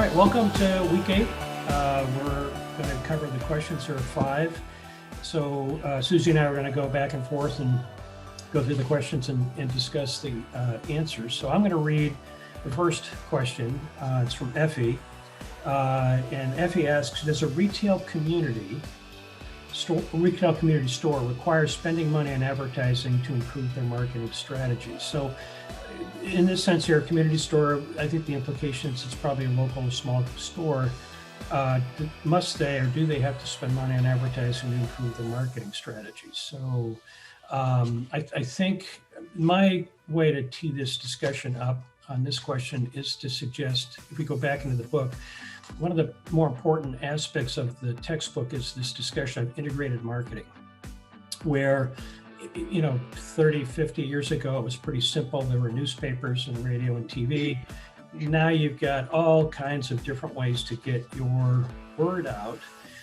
right, welcome to week 8. We're going to cover the questions. There are 5. So Susie and I are going to go back and forth and go through the questions and discuss the answers. So I'm going to read the first question. It's from Effie. And Effie asks, does a retail community store require spending money on advertising to improve their marketing strategies? So in this sense here, a community store, I think the implication is it's probably a local small store. Must they or do they have to spend money on advertising to improve their marketing strategies? So I think my way to tee this discussion up on this question is to suggest, if we go back into the book, one of the more important aspects of the textbook is this discussion of integrated marketing, where 30, 50 years ago, it was pretty simple. There were newspapers and radio and TV. Now you've got all kinds of different ways to get your word out.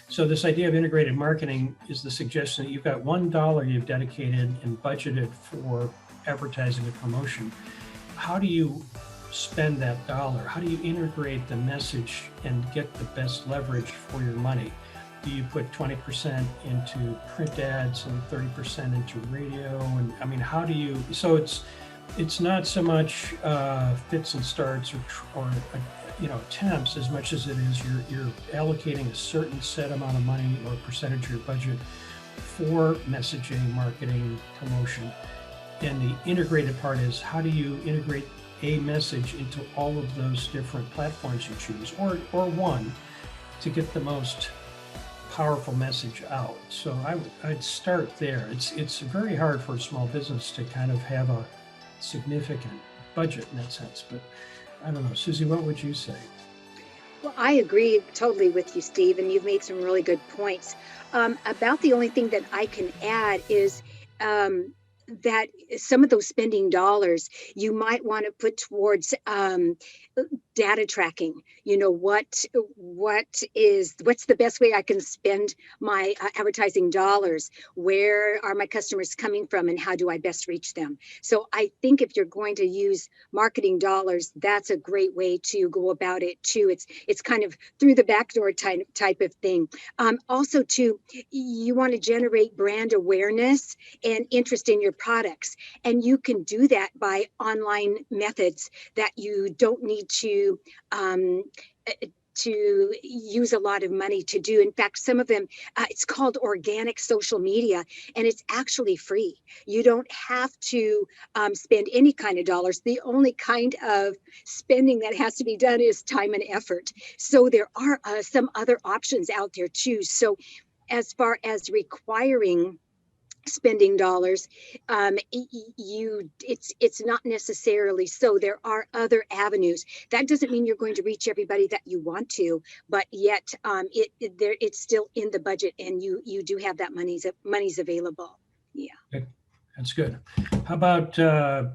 So this idea of integrated marketing is the suggestion that you've got $1 you've dedicated and budgeted for advertising and promotion. How do you spend that dollar? How do you integrate the message and get the best leverage for your money? Do you put 20% into print ads and 30% into radio? And I mean, how do you, so it's not so much fits and starts or attempts as much as it is you're allocating a certain set amount of money or percentage of your budget for messaging, marketing, promotion. And the integrated part is, how do you integrate a message into all of those different platforms you choose, or one, to get the most powerful message out? So I'd start there. It's very hard for a small business to kind of have a significant budget in that sense, but I don't know. Susie, what would you say? Well, I agree totally with you, Steve, and you've made some really good points. About the only thing that I can add is that some of those spending dollars you might want to put towards data tracking. What's the best way I can spend my advertising dollars? Where are my customers coming from, and how do I best reach them? So I think if you're going to use marketing dollars, that's a great way to go about it too. It's kind of through the back door type of thing. Also too, you want to generate brand awareness and interest in your products, and you can do that by online methods that you don't need to use a lot of money to do. In fact, some of them, it's called organic social media, and it's actually free. You don't have to spend any kind of dollars. The only kind of spending that has to be done is time and effort. So there are some other options out there too. So as far as requiring spending dollars, it's not necessarily so. There are other avenues. That doesn't mean you're going to reach everybody that you want to, but yet it's still in the budget, and you do have that money's available. Yeah. Okay. That's good. How about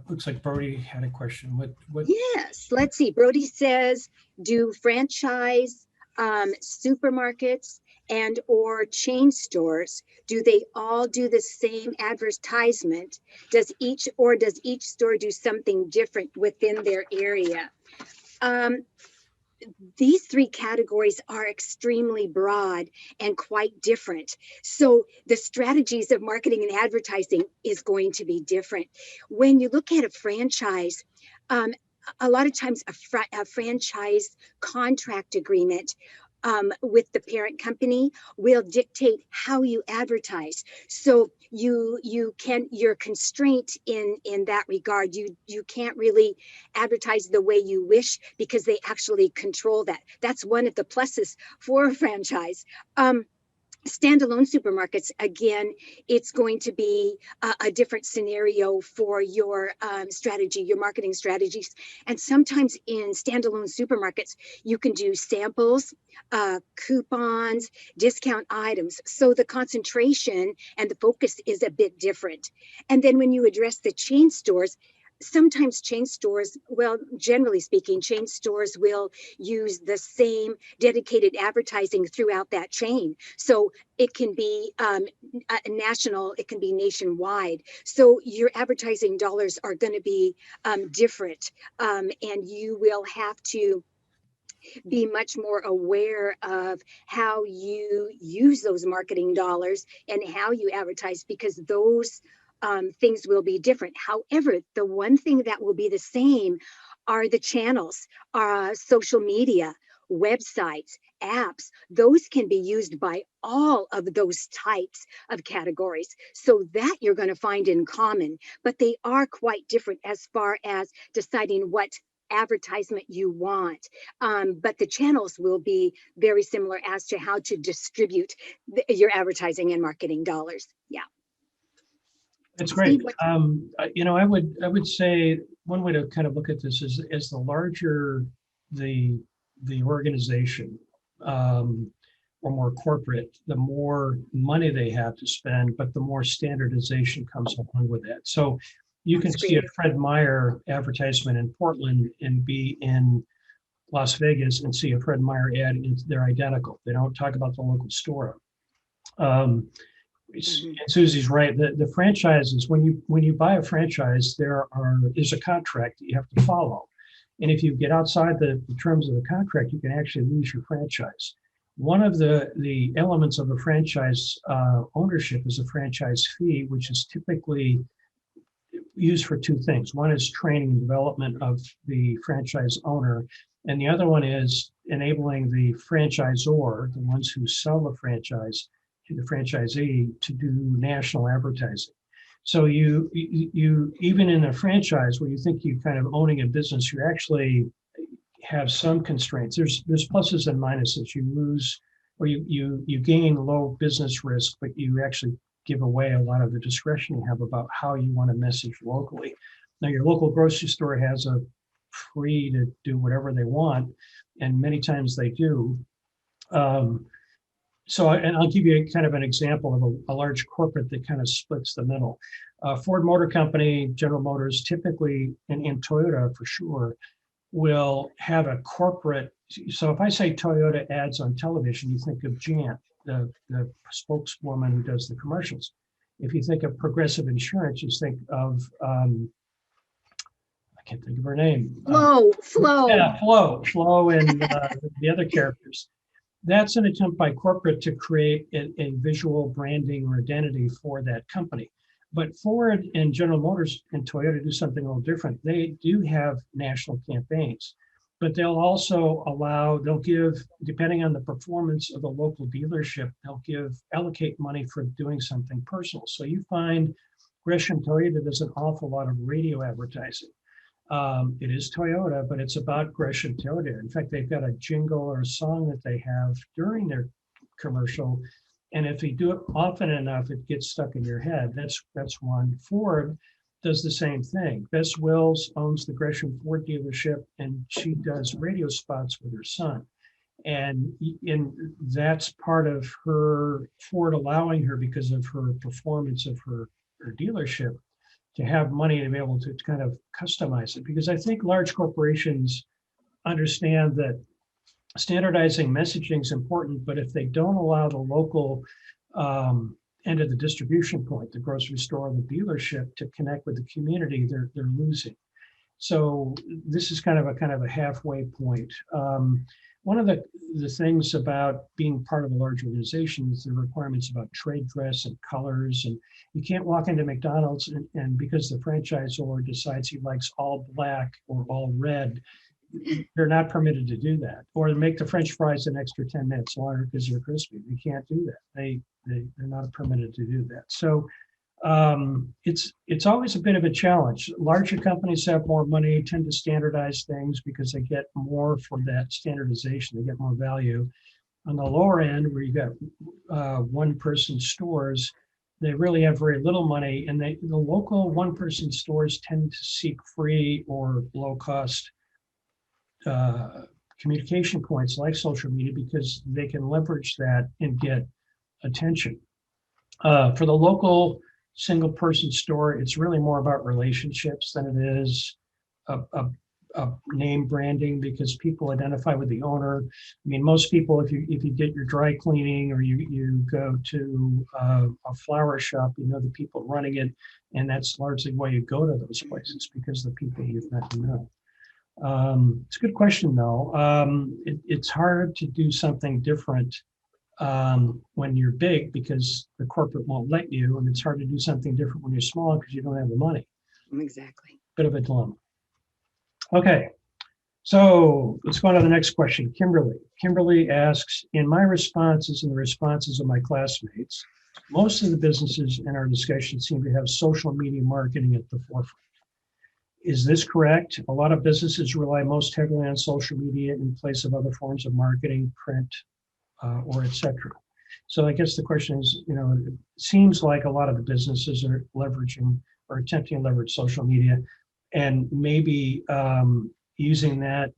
looks like Brody had a question. What? Yes, let's see. Brody says, do franchise supermarkets and or chain stores, do they all do the same advertisement? Does each store do something different within their area? These 3 categories are extremely broad and quite different. So the strategies of marketing and advertising is going to be different. When you look at a franchise, a lot of times a franchise contract agreement with the parent company will dictate how you advertise. So you're constrained in that regard. You can't really advertise the way you wish because they actually control that. That's one of the pluses for a franchise. Standalone supermarkets, again, it's going to be a different scenario for your strategy, your marketing strategies. And sometimes in standalone supermarkets, you can do samples, coupons, discount items. So the concentration and the focus is a bit different. And then when you address the chain stores, sometimes chain stores, well, generally speaking, chain stores will use the same dedicated advertising throughout that chain. So it can be national, it can be nationwide. So your advertising dollars are going to be different, and you will have to be much more aware of how you use those marketing dollars and how you advertise, because those things will be different. However, the one thing that will be the same are the channels, social media, websites, apps. Those can be used by all of those types of categories. So that you're going to find in common, but they are quite different as far as deciding what advertisement you want. But the channels will be very similar as to how to distribute your advertising and marketing dollars. Yeah. That's great. Steve, I would say one way to kind of look at this is as the larger the organization, or more corporate, the more money they have to spend, but the more standardization comes along with that. So you can see a Fred Meyer advertisement in Portland and be in Las Vegas and see a Fred Meyer ad, and they're identical. They don't talk about the local store. Um, and Susie's right. The franchises, when you buy a franchise, is a contract that you have to follow. And if you get outside the terms of the contract, you can actually lose your franchise. One of the elements of a franchise ownership is a franchise fee, which is typically used for two things. One is training and development of the franchise owner, and the other one is enabling the franchisor, the ones who sell the franchise to the franchisee, to do national advertising. So you even in a franchise where you think you're kind of owning a business, you actually have some constraints. There's pluses and minuses. You lose or you gain low business risk, but you actually give away a lot of the discretion you have about how you want to message locally. Now, your local grocery store has a free to do whatever they want, and many times they do. And I'll give you kind of an example of a large corporate that kind of splits the middle. Ford Motor Company, General Motors, typically, and Toyota for sure, will have a corporate. So if I say Toyota ads on television, you think of Jan, the spokeswoman who does the commercials. If you think of Progressive Insurance, you think of, I can't think of her name. Flo. Yeah, Flo and the other characters. That's an attempt by corporate to create a visual branding or identity for that company. But Ford and General Motors and Toyota do something a little different. They do have national campaigns, but they'll give, depending on the performance of the local dealership, allocate money for doing something personal. So you find Gresham Toyota does an awful lot of radio advertising. It is Toyota, but it's about Gresham Toyota. In fact, they've got a jingle or a song that they have during their commercial. And if you do it often enough, it gets stuck in your head. That's one. Ford does the same thing. Bess Wills owns the Gresham Ford dealership, and she does radio spots with her son. And that's part of her, Ford allowing her, because of her performance of her dealership, to have money to be able to kind of customize it. Because I think large corporations understand that standardizing messaging is important, but if they don't allow the local end of the distribution point, the grocery store, the dealership, to connect with the community, they're losing. So this is kind of a halfway point. One of the things about being part of a large organization is the requirements about trade dress and colors. And you can't walk into McDonald's and because the franchisor decides he likes all black or all red, they're not permitted to do that. Or make the French fries an extra 10 minutes longer because they're crispy. You can't do that. They're not permitted to do that. So it's always a bit of a challenge. Larger companies have more money, tend to standardize things because they get more for that standardization. They get more value. On the lower end, where you got one-person stores, they really have very little money, and the local one-person stores tend to seek free or low-cost communication points like social media because they can leverage that and get attention. For the local single person store, it's really more about relationships than it is a name branding, because people identify with the owner. I mean, most people, if you get your dry cleaning or you go to a flower shop, you know the people running it, and that's largely why you go to those places, because the people you've met to know. It's a good question, though. It's hard to do something different when you're big because the corporate won't let you, and it's hard to do something different when you're small because you don't have the money. Exactly. Bit of a dilemma. Okay, so let's go on to the next question. Kimberly. Kimberly asks, in my responses and the responses of my classmates, most of the businesses in our discussion seem to have social media marketing at the forefront. Is this correct? A lot of businesses rely most heavily on social media in place of other forms of marketing, print, or et cetera. So I guess the question is, it seems like a lot of the businesses are leveraging or attempting to leverage social media and maybe using that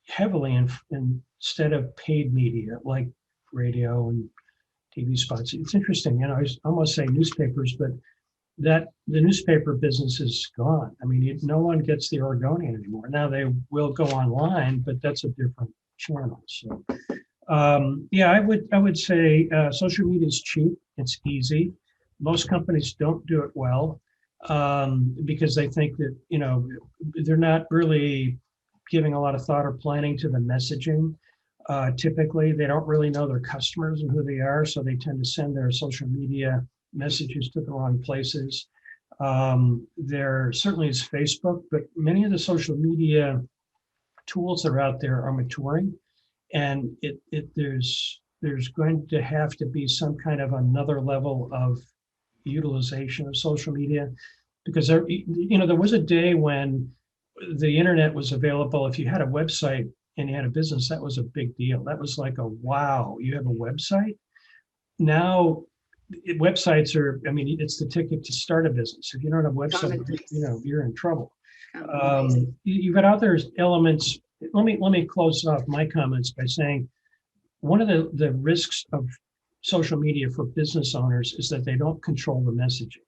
heavily instead of paid media like radio and TV spots. It's interesting, I almost say newspapers, but that the newspaper business is gone. I mean, no one gets the Oregonian anymore. Now they will go online, but that's a different channel. So, yeah, I would say social media is cheap. It's easy. Most companies don't do it well because they think that they're not really giving a lot of thought or planning to the messaging. Typically, they don't really know their customers and who they are, so they tend to send their social media messages to the wrong places. There certainly is Facebook, but many of the social media tools that are out there are maturing, and there's going to have to be some kind of another level of utilization of social media because there was a day when the internet was available. If you had a website and you had a business, that was a big deal. That was like a wow, you have a website? Now websites are, I mean, it's the ticket to start a business. If you don't have a website, you're in trouble. You've got other elements. Let me close off my comments by saying one of the risks of social media for business owners is that they don't control the messaging.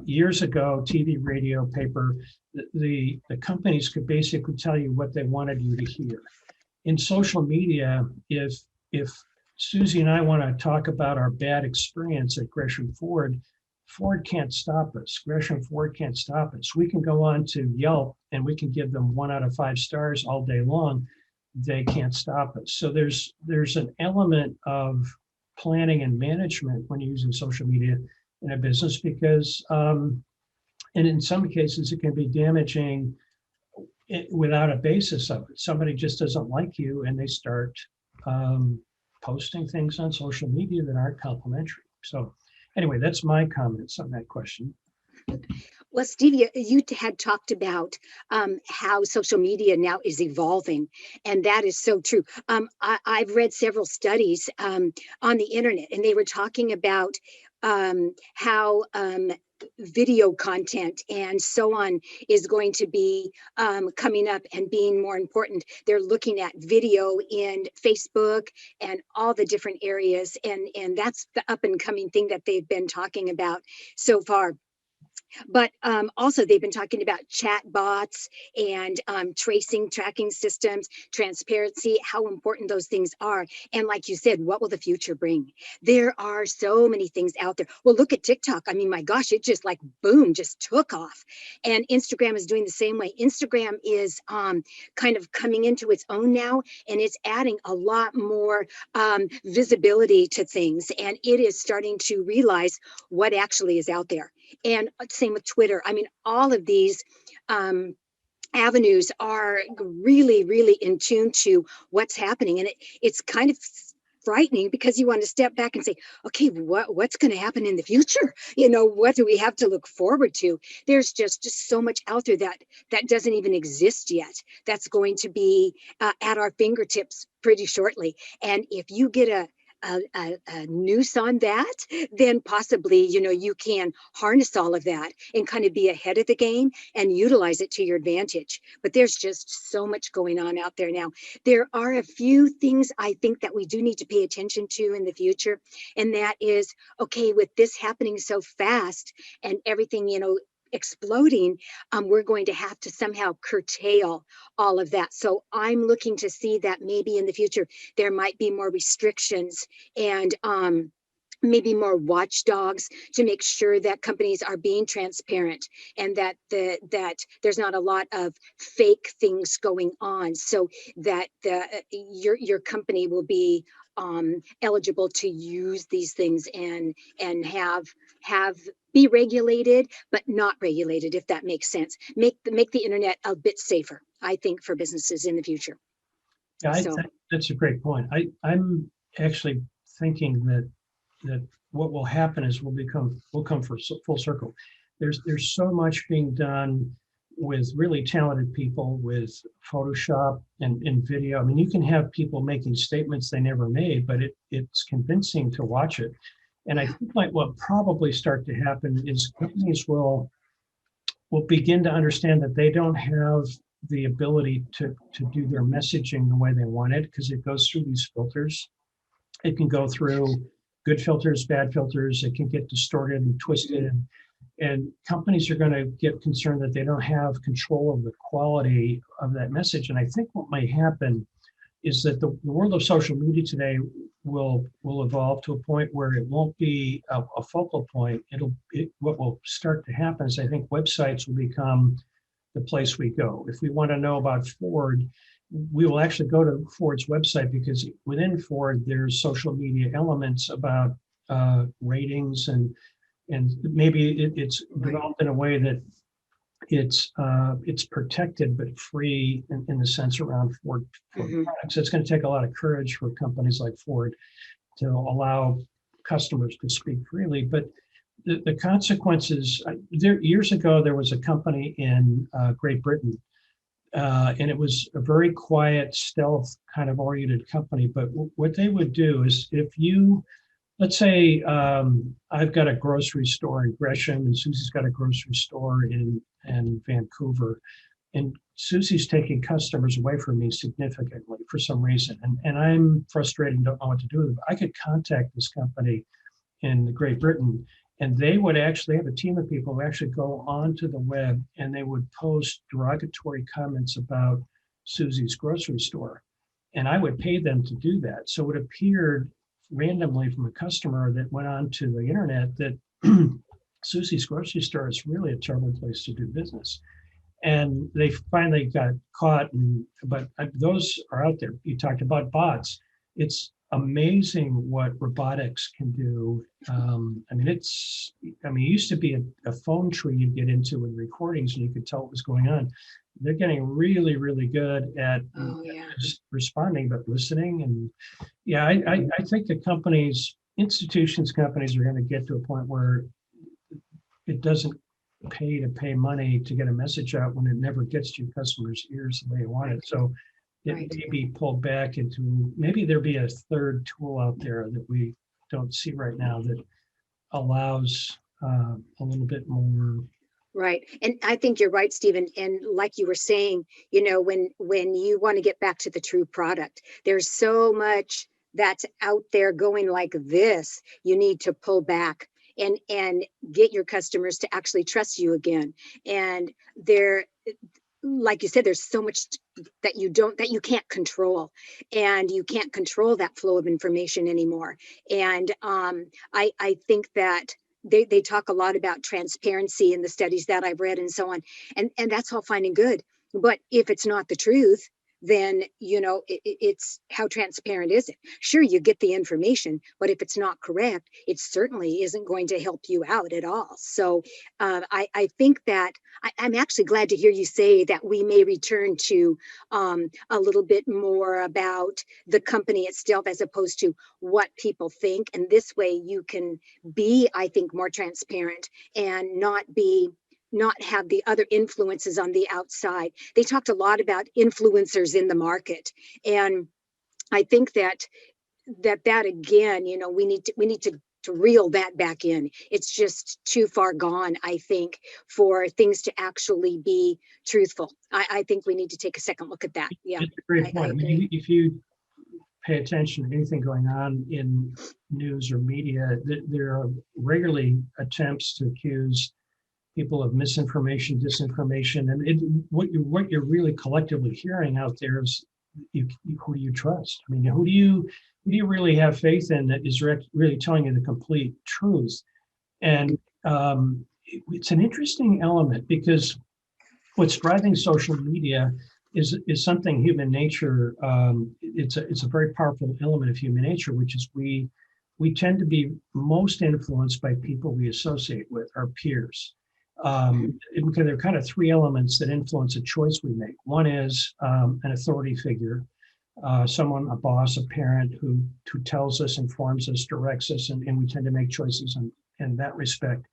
Years ago, TV, radio, paper, the companies could basically tell you what they wanted you to hear. In social media, if Susie and I want to talk about our bad experience at Gresham Ford, Ford can't stop us. Gresham Ford can't stop us. We can go on to Yelp and we can give them 1 out of 5 stars all day long. They can't stop us. So there's an element of planning and management when you're using social media in a business because, and in some cases, it can be damaging without a basis of it. Somebody just doesn't like you and they start posting things on social media that aren't complimentary. So anyway, that's my comments on that question. Well, Stevie, you had talked about how social media now is evolving, and that is so true. I've read several studies on the internet, and they were talking about how video content and so on is going to be coming up and being more important. They're looking at video in Facebook and all the different areas, and that's the up and coming thing that they've been talking about so far. But also, they've been talking about chat bots and tracking systems, transparency, how important those things are. And like you said, what will the future bring? There are so many things out there. Well, look at TikTok. I mean, my gosh, it just like boom, just took off. And Instagram is doing the same way. Instagram is kind of coming into its own now, and it's adding a lot more visibility to things. And it is starting to realize what actually is out there. And same with Twitter. I mean, all of these avenues are really, really in tune to what's happening. And it's kind of frightening because you want to step back and say, okay, what's going to happen in the future? What do we have to look forward to? There's just so much out there that doesn't even exist yet. That's going to be at our fingertips pretty shortly. And if you get a noose on that, then possibly, you can harness all of that and kind of be ahead of the game and utilize it to your advantage. But there's just so much going on out there now. There are a few things I think that we do need to pay attention to in the future. And that is, okay, with this happening so fast and everything, exploding, we're going to have to somehow curtail all of that. So I'm looking to see that maybe in the future there might be more restrictions and maybe more watchdogs to make sure that companies are being transparent and that that there's not a lot of fake things going on, so that your company will be eligible to use these things and have be regulated but not regulated, if that makes sense. Make the internet a bit safer, I think, for businesses in the future. Yeah, So that's a great point. I'm actually thinking that what will happen is we'll come full circle. There's so much being done with really talented people with Photoshop and video. I mean, you can have people making statements they never made, but it's convincing to watch it. And I think what will probably start to happen is companies will begin to understand that they don't have the ability to do their messaging the way they want it, because it goes through these filters. It can go through good filters, bad filters. It can get distorted and twisted. And companies are going to get concerned that they don't have control of the quality of that message. And I think what might happen is that the world of social media today will evolve to a point where it won't be a focal point. What will start to happen is I think websites will become the place we go. If we want to know about Ford, we will actually go to Ford's website, because within Ford there's social media elements about ratings, and maybe it's developed in a way that it's protected but free in the sense around Ford products. It's going to take a lot of courage for companies like Ford to allow customers to speak freely. But the consequences, years ago, there was a company in Great Britain, and it was a very quiet, stealth kind of oriented company. But what they would do is, if you, let's say I've got a grocery store in Gresham and Susie's got a grocery store in Vancouver, and Susie's taking customers away from me significantly for some reason, and I'm frustrated and don't know what to do with it. I could contact this company in Great Britain, and they would actually have a team of people who actually go onto the web and they would post derogatory comments about Susie's grocery store. And I would pay them to do that. So it appeared randomly from a customer that went onto the internet that Susie's grocery store is really a terrible place to do business. And they finally got caught, but those are out there. You talked about bots. It's amazing what robotics can do. It used to be a phone tree you'd get into with recordings and you could tell what was going on. They're getting really, really good at just responding, but listening. And I think the companies are going to get to a point where it doesn't pay money to get a message out when it never gets to your customers' ears the way you want it. So it may be pulled back into, maybe there'll be a third tool out there that we don't see right now that allows a little bit more. Right. And I think you're right, Stephen. And like you were saying, when you want to get back to the true product, there's so much that's out there going like this. You need to pull back and get your customers to actually trust you again. And like you said, there's so much that you can't control, and you can't control that flow of information anymore. And I think that they talk a lot about transparency in the studies that I've read and so on, and that's all fine and good. But if it's not the truth, then it's how transparent is it? Sure, you get the information, but if it's not correct, it certainly isn't going to help you out at all. So I think that I'm actually glad to hear you say that we may return to a little bit more about the company itself as opposed to what people think. And this way you can be, I think, more transparent and not have the other influences on the outside. They talked a lot about influencers in the market. And I think that again, we need to reel that back in. It's just too far gone, I think, for things to actually be truthful. I think we need to take a second look at that. Yeah. That's a great point. If you pay attention to anything going on in news or media, there are regularly attempts to accuse people of misinformation, disinformation, and what you're really collectively hearing out there is who do you trust? I mean, who do you really have faith in that is really telling you the complete truth? And it's an interesting element because what's driving social media is something human nature. It's a very powerful element of human nature, which is we tend to be most influenced by people we associate with, our peers. Because there are kind of three elements that influence a choice we make. One is an authority figure, someone, a boss, a parent who tells us, informs us, directs us, and we tend to make choices in that respect.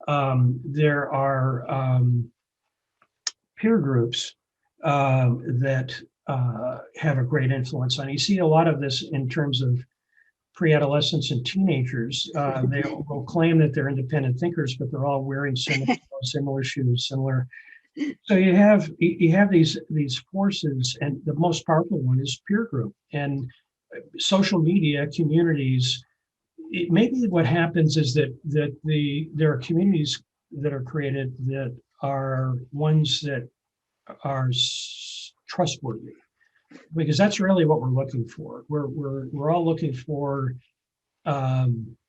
There are peer groups that have a great influence on. You see a lot of this in terms of pre-adolescents and teenagers. They will claim that they're independent thinkers, but they're all wearing similar shoes, similar. So you have these forces, and the most powerful one is peer group and social media communities. Maybe what happens is that there are communities that are created that are ones that are trustworthy, because that's really what we're looking for. We're all looking for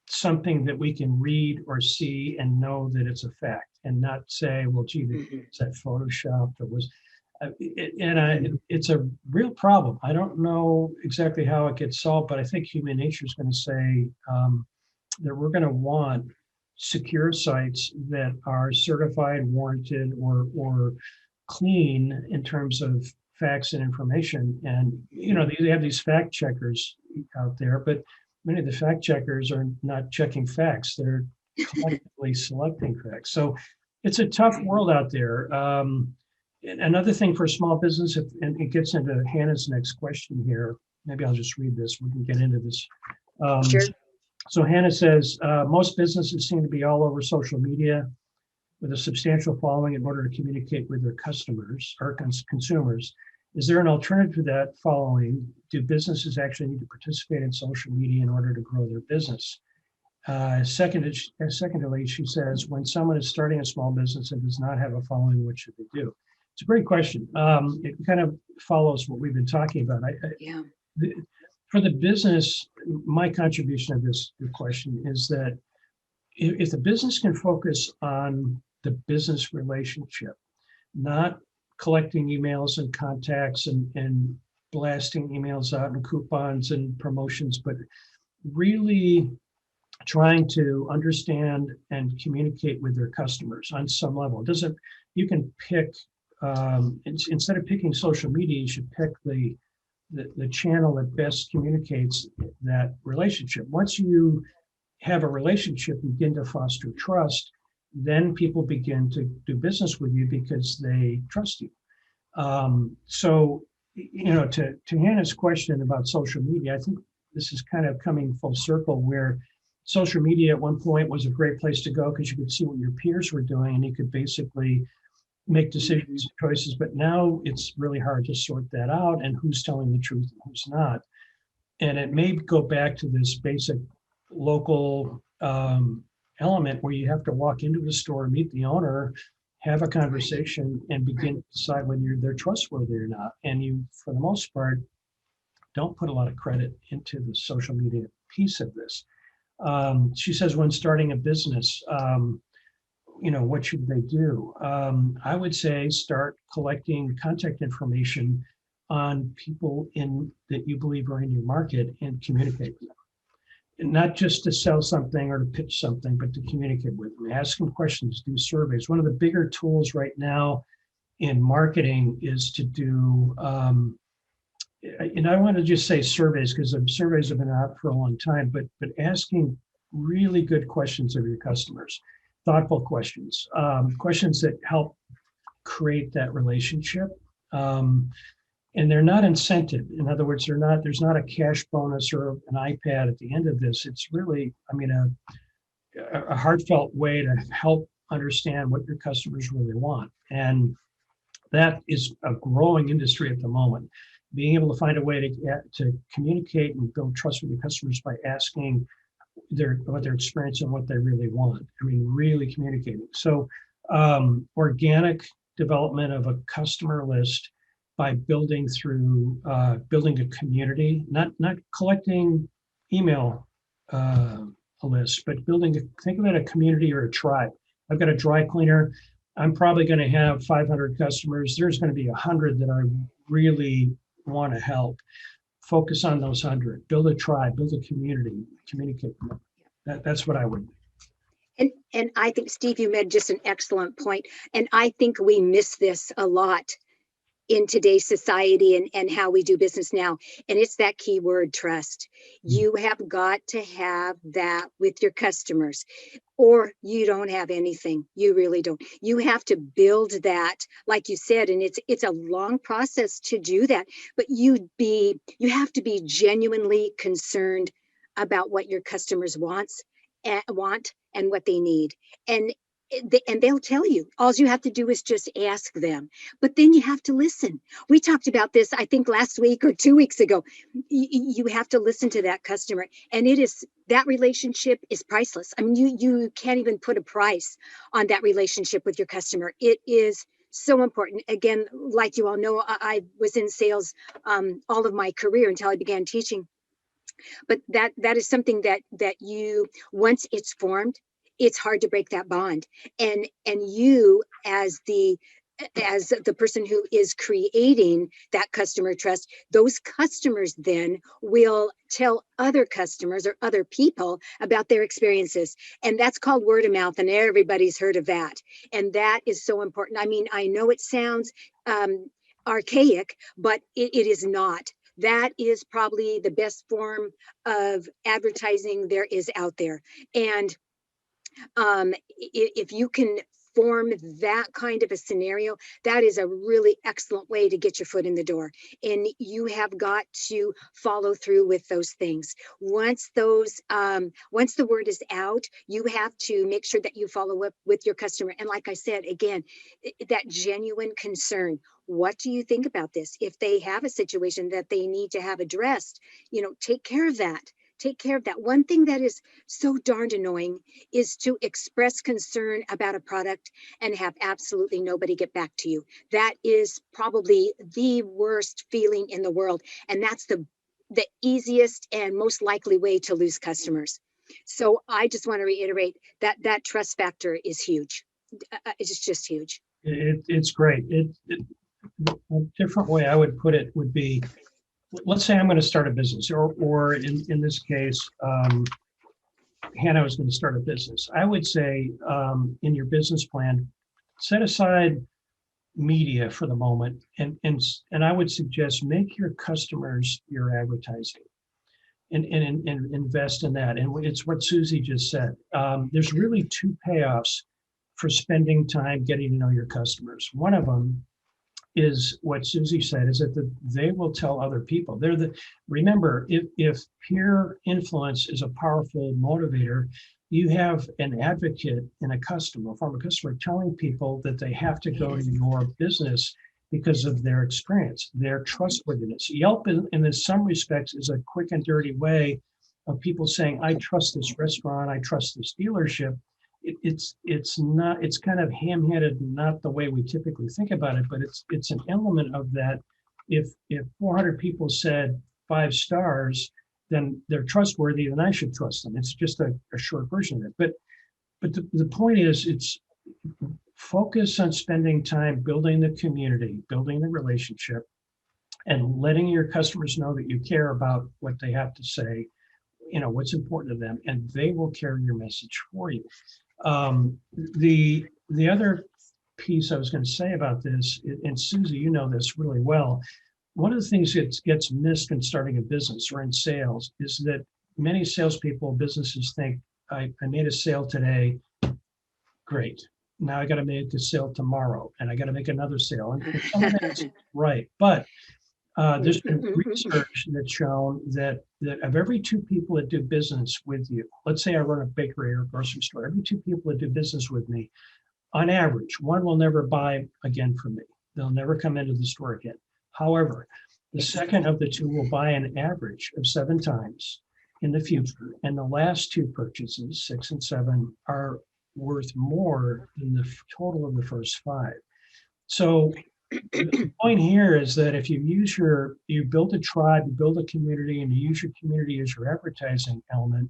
something that we can read or see and know that it's a fact, and not say, well, gee, is that photoshopped or was. It's a real problem. I don't know exactly how it gets solved, but I think human nature is going to say that we're going to want secure sites that are certified, warranted, or clean in terms of facts and information. And they have these fact checkers out there, but many of the fact checkers are not checking facts; they're collectively selecting facts. So it's a tough world out there. Another thing for small business, and it gets into Hannah's next question here. Maybe I'll just read this. We can get into this. Sure. So Hannah says, most businesses seem to be all over social media with a substantial following in order to communicate with their customers or consumers. Is there an alternative to that following? Do businesses actually need to participate in social media in order to grow their business? Secondly, she says, when someone is starting a small business and does not have a following, what should they do? It's a great question. It kind of follows what we've been talking about. For the business, my contribution to this question is that if the business can focus on the business relationship, not collecting emails and contacts and blasting emails out and coupons and promotions, but really trying to understand and communicate with their customers on some level. You can pick, instead of picking social media, you should pick the channel that best communicates that relationship. Once you have a relationship, you begin to foster trust, then people begin to do business with you because they trust you. So, to Hannah's question about social media, I think this is kind of coming full circle, where social media at one point was a great place to go because you could see what your peers were doing and you could basically make decisions and choices. But now it's really hard to sort that out and who's telling the truth and who's not. And it may go back to this basic local element where you have to walk into the store, meet the owner, have a conversation, and begin to decide whether they're trustworthy or not. And you, for the most part, don't put a lot of credit into the social media piece of this. She says, when starting a business, what should they do? I would say start collecting contact information on people that you believe are in your market and communicate with them. And not just to sell something or to pitch something, but to communicate with them. Ask them questions, do surveys. One of the bigger tools right now in marketing is to do, and I want to just say surveys because surveys have been out for a long time, but asking really good questions of your customers, thoughtful questions, questions that help create that relationship. And they're not incented. In other words, there's not a cash bonus or an iPad at the end of this. It's really, a heartfelt way to help understand what your customers really want. And that is a growing industry at the moment. Being able to find a way to communicate and build trust with your customers by asking what their experience and what they really want. Really communicating. So organic development of a customer list by building through building a community, not collecting email lists, but think of it a community or a tribe. I've got a dry cleaner. I'm probably going to have 500 customers. There's going to be 100 that I really want to help. Focus on those 100. Build a tribe. Build a community. Communicate. That's what I would do. And I think, Steve, you made just an excellent point. And I think we miss this a lot in today's society and how we do business now. And it's that key word, trust. You have got to have that with your customers, or you don't have anything. You really don't. You have to build that, like you said, and it's a long process to do that. But you have to be genuinely concerned about what your customers want and what they need. And they'll tell you. All you have to do is just ask them. But then you have to listen. We talked about this, I think, last week or 2 weeks ago. You have to listen to that customer, and that relationship is priceless. I mean, you can't even put a price on that relationship with your customer. It is so important. Again, like you all know, I was in sales all of my career until I began teaching. But that is something that you, once it's formed, it's hard to break that bond. And you, as the person who is creating that customer trust, those customers then will tell other customers or other people about their experiences. And that's called word of mouth, and everybody's heard of that. And that is so important. I mean, I know it sounds archaic, but it is not. That is probably the best form of advertising there is out there. And if you can form that kind of a scenario, that is a really excellent way to get your foot in the door. And you have got to follow through with those things. Once the word is out, you have to make sure that you follow up with your customer. And like I said, again, that genuine concern. What do you think about this? If they have a situation that they need to have addressed, take care of that. Take care of that. One thing that is so darned annoying is to express concern about a product and have absolutely nobody get back to you. That is probably the worst feeling in the world. And that's the easiest and most likely way to lose customers. So I just want to reiterate that trust factor is huge. It's just huge. It's great. A different way I would put it would be, let's say I'm going to start a business, or in this case, Hannah was going to start a business. I would say in your business plan, set aside media for the moment, and I would suggest make your customers your advertising, and invest in that. And it's what Susie just said. There's really two payoffs for spending time getting to know your customers. One of them is what Susie said, is that they will tell other people. Remember, if peer influence is a powerful motivator, you have an advocate and a former customer telling people that they have to go to your business because of their experience, their trustworthiness. Yelp, in some respects, is a quick and dirty way of people saying, I trust this restaurant, I trust this dealership. It's kind of ham-handed, not the way we typically think about it, but it's an element of that. If 400 people said 5 stars, then they're trustworthy, and I should trust them. It's just a short version of it. But the point is, it's focus on spending time building the community, building the relationship, and letting your customers know that you care about what they have to say, what's important to them, and they will carry your message for you. The other piece I was going to say about this, and Susie, you know this really well, one of the things that gets missed in starting a business or in sales is that many salespeople, businesses think, I made a sale today, great. Now I got to make a sale tomorrow, and I got to make another sale. And some of that's right, but there's been research that's shown that of every 2 people that do business with you, let's say I run a bakery or a grocery store, every 2 people that do business with me, on average, 1 will never buy again from me. They'll never come into the store again. However, the second of the 2 will buy an average of 7 times in the future. And the last 2 purchases, 6 and 7, are worth more than the total of the first 5. So The point here is that if you build a tribe, you build a community, and you use your community as your advertising element,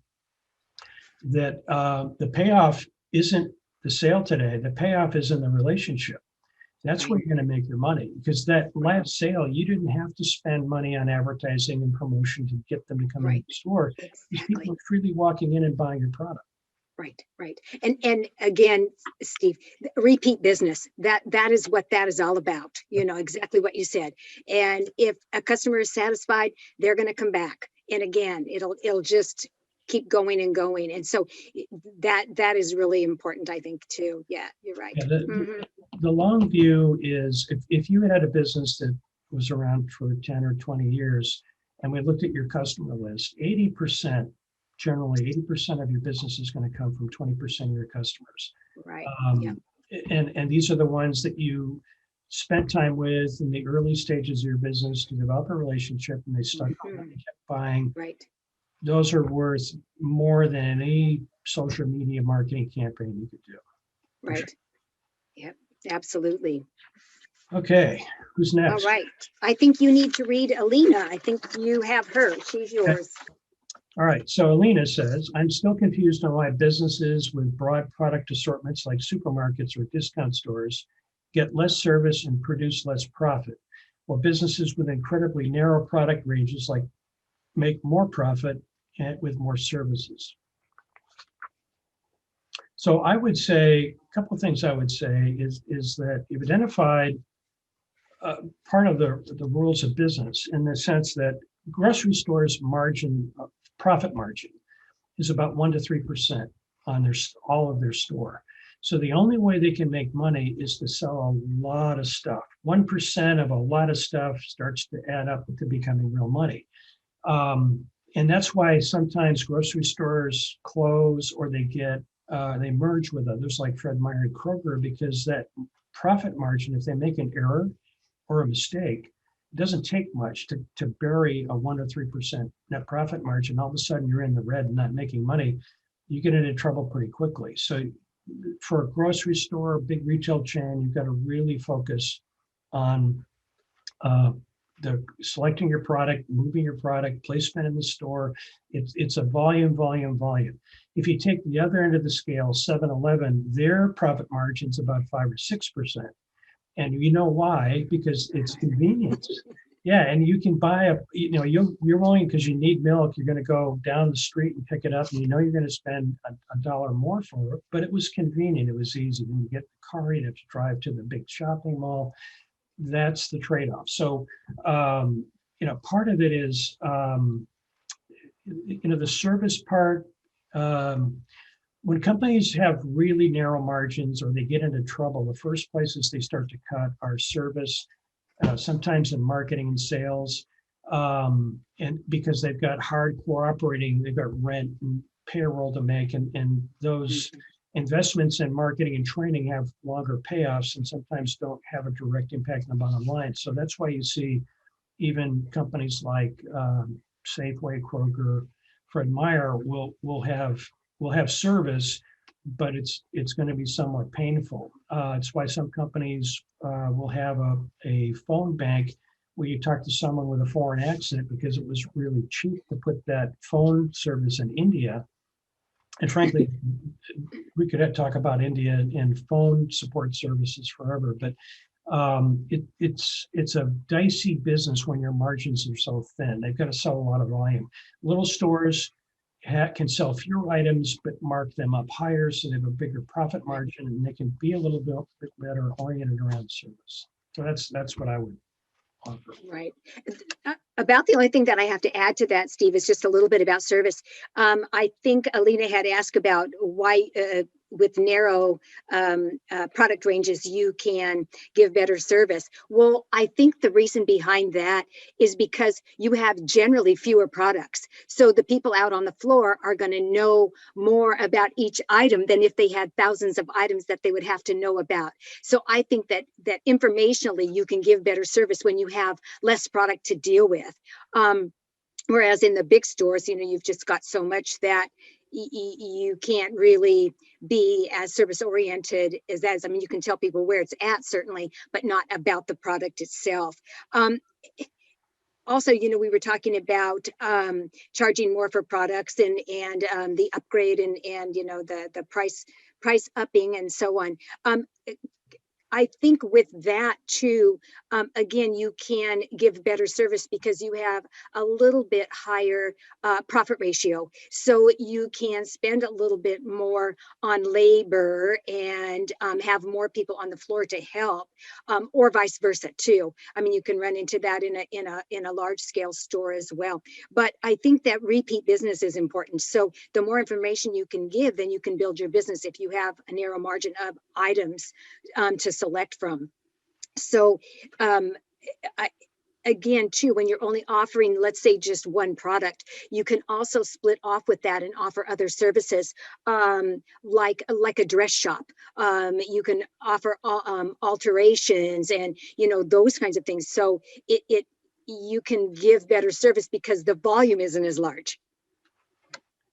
that the payoff isn't the sale today. The payoff is in the relationship. That's where Right. you're going to make your money, because that last sale, you didn't have to spend money on advertising and promotion to get them to come in Right. the store. These people Exactly. are freely walking in and buying your product. Right, right. And again, Steve, repeat business. That is what that is all about. You know, exactly what you said. And if a customer is satisfied, they're going to come back. And again, it'll just keep going and going. And so that is really important, I think, too. Yeah, you're right. Yeah, Hmm. the long view is if you had a business that was around for 10 or 20 years, and we looked at your customer list, 80%, generally 80% of your business is going to come from 20% of your customers. Right. Yeah. Um, and these are the ones that you spent time with in the early stages of your business to develop a relationship, and they stuck on it, Hmm. they kept buying. Right. Those are worth more than any social media marketing campaign you could do. For sure. Right. Yep. Absolutely. Okay, who's All next? right. I think you need to read Alina. I think you have her. She's Okay. yours. All right, so Alina says, I'm still confused on why businesses with broad product assortments like supermarkets or discount stores get less service and produce less profit, while businesses with incredibly narrow product ranges like make more profit and with more services. So I would say, a couple of things I would say is that you've identified part of the rules of business in the sense that grocery stores margin, profit margin is about 1 to 3% on all of their store. So the only way they can make money is to sell a lot of stuff. 1% of a lot of stuff starts to add up to becoming real money. And that's why sometimes grocery stores close or they merge with others like Fred Meyer and Kroger, because that profit margin, if they make an error or a mistake, it doesn't take much to bury a 1 or 3% net profit margin. All of a sudden you're in the red and not making money. You get into trouble pretty quickly. So for a grocery store, a big retail chain, you've got to really focus on the selecting your product, moving your product, placement in the store. It's a volume. If you take the other end of the scale, 7-Eleven, their profit margin's about 5 or 6%. And you know why? Because it's convenience. Yeah, and you can buy you're willing, because you need milk, you're going to go down the street and pick it up, and you know you're going to spend a dollar more for it, but it was convenient, it was easy. When you get the car, you have to drive to the big shopping mall. That's the trade-off. So, part of it is, the service part. When companies have really narrow margins or they get into trouble, the first places they start to cut are service, sometimes in marketing and sales, and because they've got hardcore operating, they've got rent and payroll to make, and those investments in marketing and training have longer payoffs and sometimes don't have a direct impact on the bottom line. So that's why you see even companies like Safeway, Kroger, Fred Meyer will have service, but it's going to be somewhat painful. It's why some companies will have a phone bank where you talk to someone with a foreign accent, because it was really cheap to put that phone service in India. And frankly, we could talk about India and phone support services forever, but it's a dicey business when your margins are so thin. They've got to sell a lot of volume. Little stores can sell fewer items, but mark them up higher, so they have a bigger profit margin, and they can be a little bit better oriented around service. So that's what I would offer. Right. About the only thing that I have to add to that, Steve, is just a little bit about service. I think Alina had asked about why, with narrow product ranges, you can give better service. Well, I think the reason behind that is because you have generally fewer products. So the people out on the floor are going to know more about each item than if they had thousands of items that they would have to know about. So I think that informationally you can give better service when you have less product to deal with. Whereas in the big stores, you've just got so much that you can't really be as service oriented as, I mean, you can tell people where it's at certainly, but not about the product itself. Also, we were talking about charging more for products and the upgrade and the price upping and so on. I think with that too, again, you can give better service because you have a little bit higher profit ratio. So you can spend a little bit more on labor and have more people on the floor to help, or vice versa too. I mean, you can run into that in a large scale store as well. But I think that repeat business is important. So the more information you can give, then you can build your business if you have a narrow margin of items to select from. So again, too, when you're only offering, let's say, just one product, you can also split off with that and offer other services, like a dress shop. You can offer alterations and those kinds of things. So you can give better service because the volume isn't as large.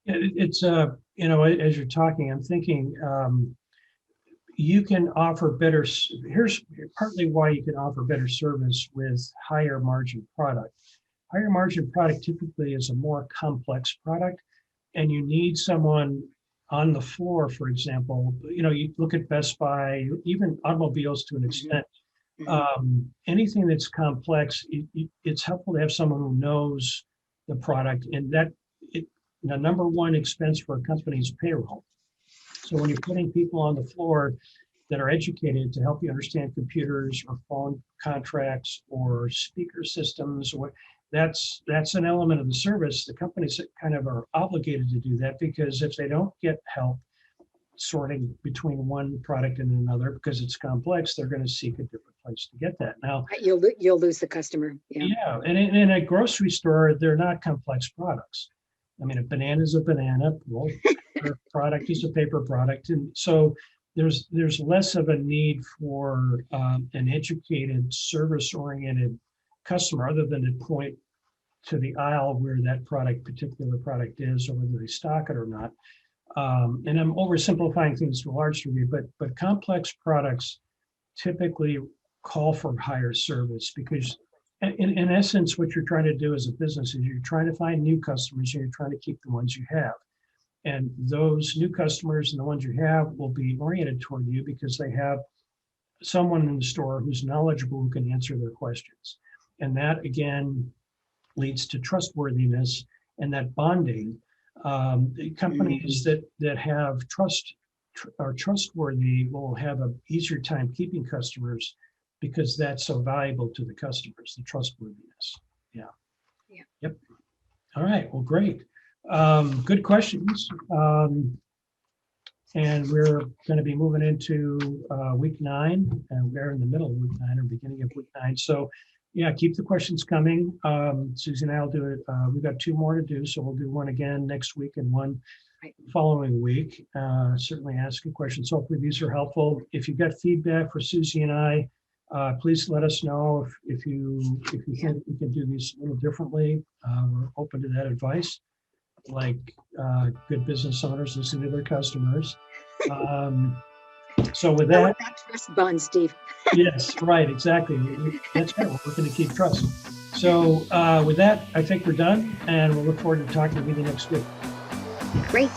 It's as you're talking, I'm thinking. You can offer better, here's partly why you can offer better service with higher margin product. Higher margin product typically is a more complex product, and you need someone on the floor, for example. You look at Best Buy, even automobiles to an extent. Anything that's complex, it's helpful to have someone who knows the product, and the number one expense for a company is payroll. So when you're putting people on the floor that are educated to help you understand computers or phone contracts or speaker systems, that's an element of the service. The companies kind of are obligated to do that, because if they don't get help sorting between one product and another because it's complex, they're going to seek a different place to get that. Now you'll lose the customer. Yeah, and in a grocery store, they're not complex products. I mean, a banana is a banana. Well, product is a paper product, and so there's less of a need for an educated, service-oriented customer, other than to point to the aisle where that particular product is, or whether they stock it or not. And I'm oversimplifying things to a large degree, but complex products typically call for higher service, because in essence, what you're trying to do as a business is you're trying to find new customers, and you're trying to keep the ones you have. And those new customers and the ones you have will be oriented toward you because they have someone in the store who's knowledgeable, who can answer their questions. And that, again, leads to trustworthiness and that bonding. The companies that have are trustworthy will have an easier time keeping customers, because that's so valuable to the customers, the trustworthiness. Yeah. Yep. All right. Well, great. Good questions. And we're going to be moving into week 9, and we're in the middle of week 9 or beginning of week 9. So yeah, keep the questions coming. Susie and I'll do it. We've got 2 more to do, so we'll do one again next week and one following week. Certainly ask a question. So hopefully these are helpful. If you've got feedback for Susie and I, please let us know if you think we can do these a little differently. We're open to that advice. Like good business owners listen to their customers. So with that, trust bond, Steve. Yes, right, exactly. That's right. We're looking to keep trust. So with that, I think we're done, and we'll look forward to talking to you next week. Great.